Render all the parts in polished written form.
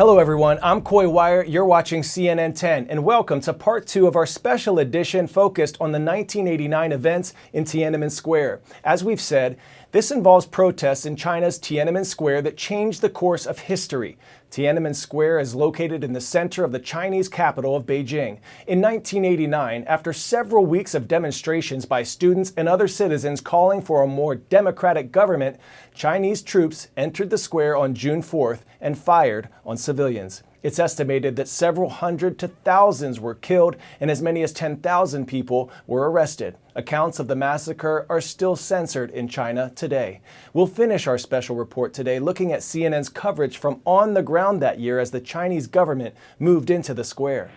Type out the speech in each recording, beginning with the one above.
Hello everyone, I'm Coy Wire, you're watching CNN 10, and welcome to part 2 of our special edition focused on the 1989 events in Tiananmen Square. As we've said, this involves protests in China's Tiananmen Square that changed the course of history. Tiananmen Square is located in the center of the Chinese capital of Beijing. In 1989, after several weeks of demonstrations by students and other citizens calling for a more democratic government, Chinese troops entered the square on June 4th and fired on civilians. It's estimated that several hundred to thousands were killed and as many as 10,000 people were arrested. Accounts of the massacre are still censored in China today. We'll finish our special report today looking at CNN's coverage from on the ground that year as the Chinese government moved into the square.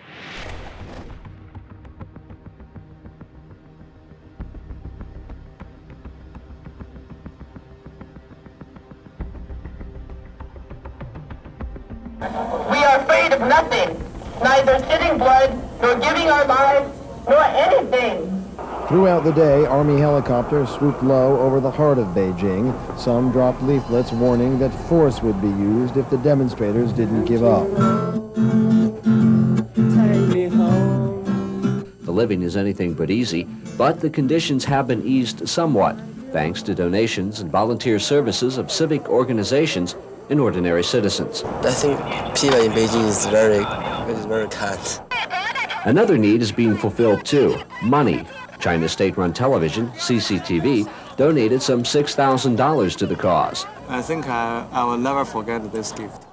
We are afraid of nothing, neither shedding blood, nor giving our lives, nor anything. Throughout the day, Army helicopters swooped low over the heart of Beijing. Some dropped leaflets warning that force would be used if the demonstrators didn't give up. The living is anything but easy, but the conditions have been eased somewhat, thanks to donations and volunteer services of civic organizations and ordinary citizens. I think people in Beijing is very kind. Another need is being fulfilled too, money. China's state-run television, CCTV, donated some $6,000 to the cause. I think I will never forget this gift.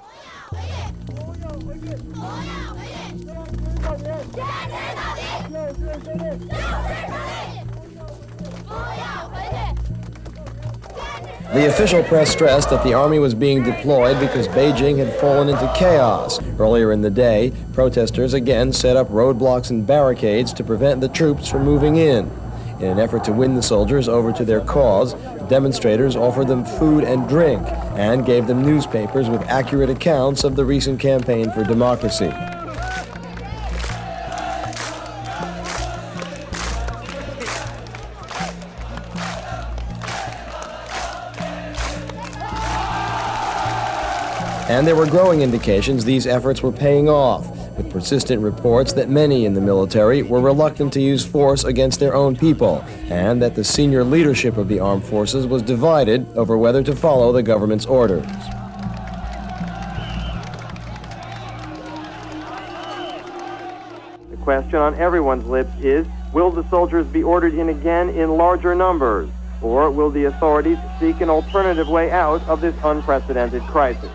The official press stressed that the army was being deployed because Beijing had fallen into chaos. Earlier in the day, protesters again set up roadblocks and barricades to prevent the troops from moving in. In an effort to win the soldiers over to their cause, demonstrators offered them food and drink and gave them newspapers with accurate accounts of the recent campaign for democracy. And there were growing indications these efforts were paying off, with persistent reports that many in the military were reluctant to use force against their own people, and that the senior leadership of the armed forces was divided over whether to follow the government's orders. The question on everyone's lips is, will the soldiers be ordered in again in larger numbers, or will the authorities seek an alternative way out of this unprecedented crisis?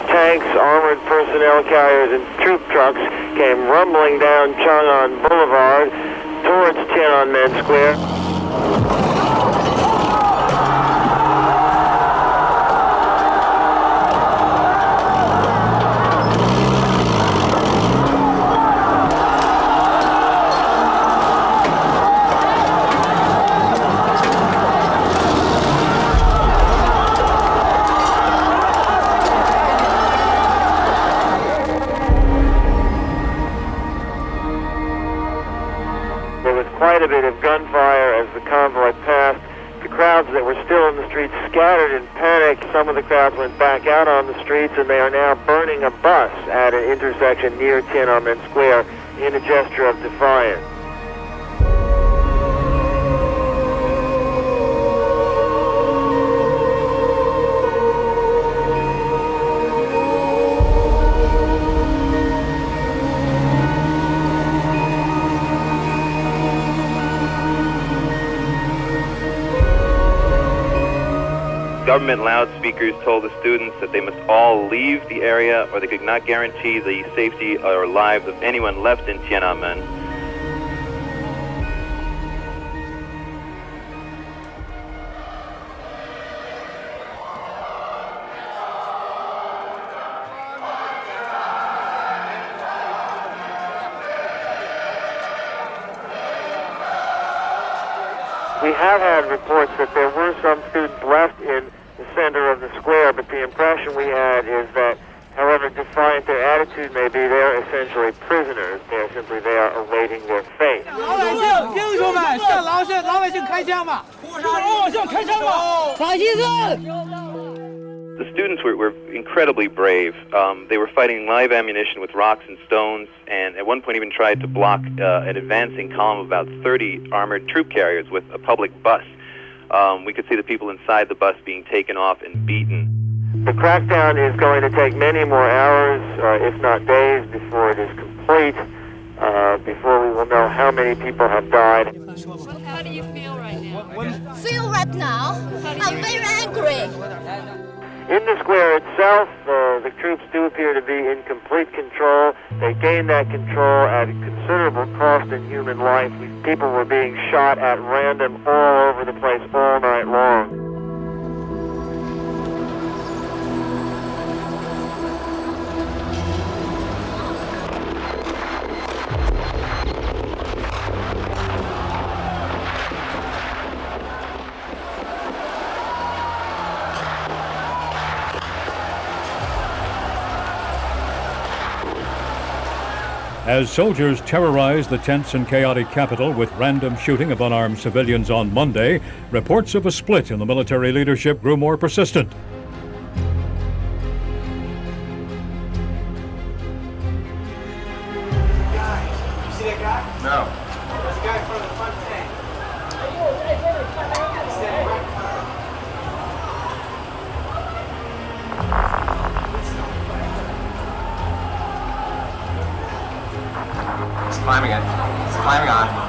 Tanks, armored personnel carriers, and troop trucks came rumbling down Chang'an Boulevard towards Tiananmen Square. There was quite a bit of gunfire as the convoy passed. The crowds that were still in the streets scattered in panic. Some of the crowds went back out on the streets, and they are now burning a bus at an intersection near Tiananmen Square in a gesture of defiance. Government loudspeakers told the students that they must all leave the area or they could not guarantee the safety or lives of anyone left in Tiananmen. We have had reports that there were some students left in the center of the square, but the impression we had is that however defiant their attitude may be, they're essentially prisoners. They're simply there awaiting their fate. The students were incredibly brave. They were fighting live ammunition with rocks and stones, and at one point even tried to block an advancing column of about 30 armored troop carriers with a public bus. We could see the people inside the bus being taken off and beaten. The crackdown is going to take many more hours, if not days, before it is complete, before we will know how many people have died. How do you feel right now? Feel right now? I'm very angry. In the square itself, the troops do appear to be in complete control. They gained that control at a considerable cost in human life. People were being shot at random all over the place all night long. As soldiers terrorized the tense and chaotic capital with random shooting of unarmed civilians on Monday, reports of a split in the military leadership grew more persistent. Guys, you see that guy? No. There's a guy in front of the front tank. He's standing right in front of him. He's climbing it. He's climbing on.